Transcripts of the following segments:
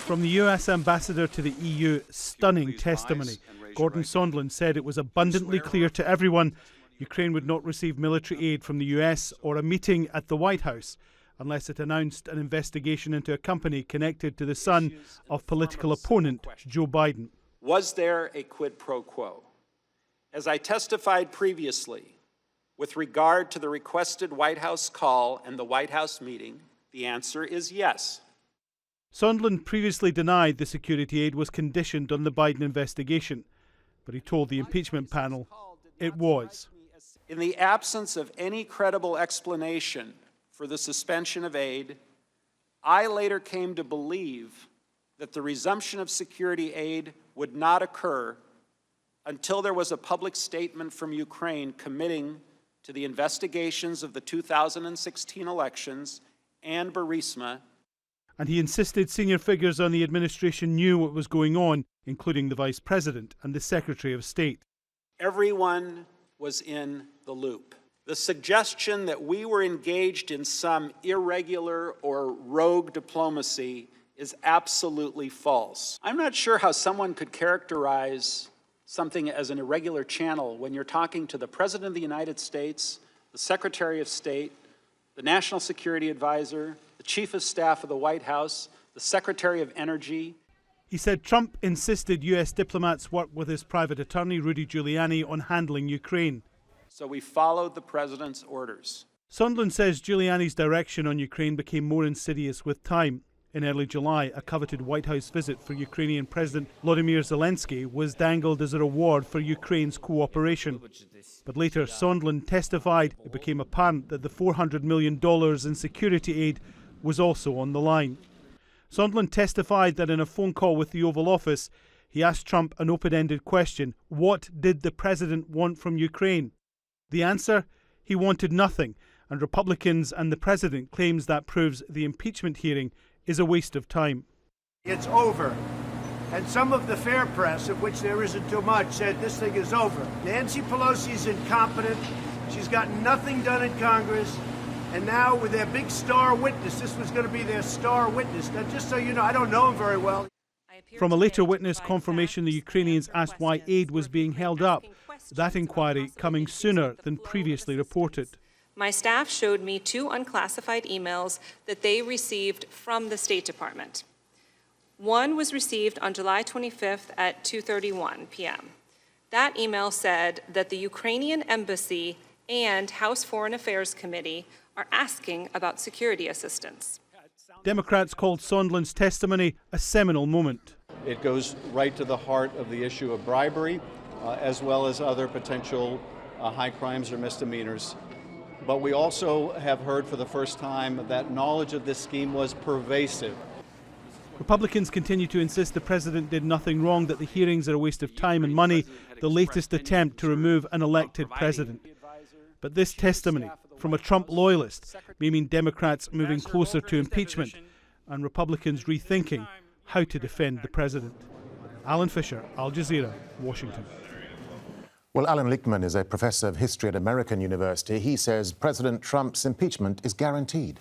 From the US ambassador to the EU, stunning testimony. Gordon Sondland said it was abundantly clear to everyone Ukraine would not receive military aid from the US or a meeting at the White House unless it announced an investigation into a company connected to the son of political opponent Joe Biden. Was there a quid pro quo? As I testified previously, with regard to the requested White House call and the White House meeting, the answer is yes. Sondland previously denied the security aid was conditioned on the Biden investigation, but he told the impeachment panel it was. In the absence of any credible explanation for the suspension of aid, I later came to believe that the resumption of security aid would not occur until there was a public statement from Ukraine committing to the investigations of the 2016 elections and Burisma. And he insisted senior figures on the administration knew what was going on, including the Vice President and the Secretary of State. Everyone was in the loop. The suggestion that we were engaged in some irregular or rogue diplomacy is absolutely false. I'm not sure how someone could characterize something as an irregular channel when you're talking to the President of the United States, the Secretary of State, the National Security Advisor, the Chief of Staff of the White House, the Secretary of Energy. He said Trump insisted US diplomats work with his private attorney, Rudy Giuliani, on handling Ukraine. So we followed the President's orders. Sondland says Giuliani's direction on Ukraine became more insidious with time. In early July, a coveted White House visit for Ukrainian President Volodymyr Zelensky was dangled as a reward for Ukraine's cooperation. But later, Sondland testified it became apparent that the $400 million in security aid was also on the line. Sondland testified that in a phone call with the Oval Office, he asked Trump an open-ended question: what did the president want from Ukraine? The answer? He wanted nothing, and Republicans and the president claims that proves the impeachment hearing is a waste of time. It's over. And some of the fair press, of which there isn't too much, said this thing is over. Nancy Pelosi's incompetent. She's got nothing done in Congress. And now with their big star witness, this was going to be their star witness. Now, just so you know, I don't know him very well. From a later witness confirmation, the Ukrainians asked why aid was being held up. That inquiry coming sooner than previously reported. My staff showed me 2 unclassified emails that they received from the State Department. One was received on July 25th at 2:31 p.m. That email said that the Ukrainian Embassy and House Foreign Affairs Committee are asking about security assistance. Democrats called Sondland's testimony a seminal moment. It goes right to the heart of the issue of bribery, as well as other potential high crimes or misdemeanors. But we also have heard for the first time that knowledge of this scheme was pervasive. Republicans continue to insist the president did nothing wrong, that the hearings are a waste of time and money, the latest attempt to remove an elected president. But this testimony from a Trump loyalist may mean Democrats moving closer to impeachment and Republicans rethinking how to defend the president. Alan Fisher, Al Jazeera, Washington. Well, Alan Lichtman is a professor of history at American University. He says President Trump's impeachment is guaranteed.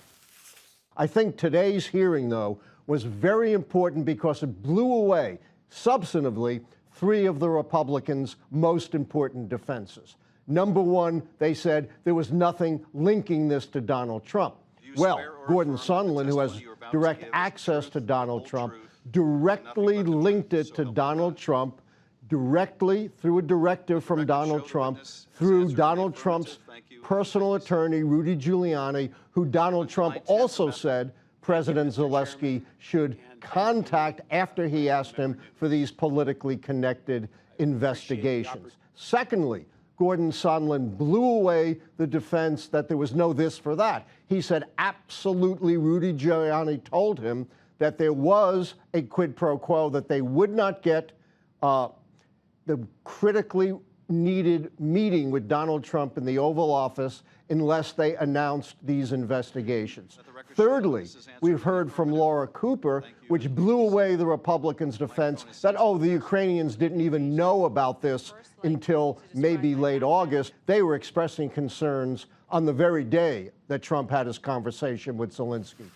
I think today's hearing, though, was very important because it blew away, substantively, 3 of the Republicans' most important defenses. Number one, they said there was nothing linking this to Donald Trump. Well, Gordon Sondland, who has direct access to Donald Trump, directly linked it to Donald Trump, directly through a directive from Donald Trump, through Donald Trump's personal attorney, Rudy Giuliani, who Donald Trump also said President Zelensky should contact after he asked him for these politically connected investigations. Secondly, Gordon Sondland blew away the defense that there was no this for that. He said absolutely Rudy Giuliani told him that there was a quid pro quo, that they would not get the critically needed meeting with Donald Trump in the Oval Office unless they announced these investigations. Thirdly, we've heard from Laura Cooper, which blew away the Republicans' defense that, oh, the Ukrainians didn't even know about this until maybe late August. They were expressing concerns on the very day that Trump had his conversation with Zelensky.